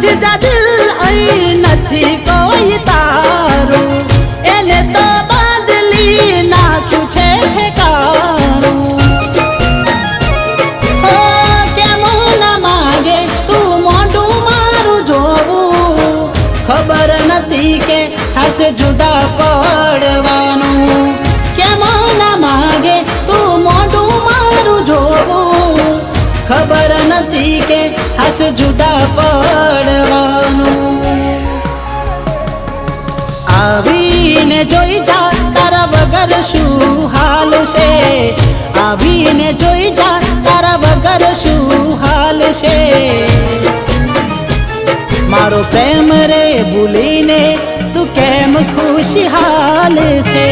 સમજ જા દિલ અહીં નથી કોઈ તારું, એને તો બદલી નાખ્યું છે ઠેકાણું. હો કેમ ના માગે તું મોઢું મારું જોવું, ખબર નથી કે થાશે જુદા પડવાનું. કેમ ના માગે તું મોઢું મારું જોવું, ખબર નથી કે થાશે જુદા પડવાનું. આવીને જોઈ જા તારા વગર શું હાલ છે, આવીને જોઈ જા તારા વગર શું હાલ છે. મારો પ્રેમ રે ભૂલીને તું કેમ ખુશહાલ છે.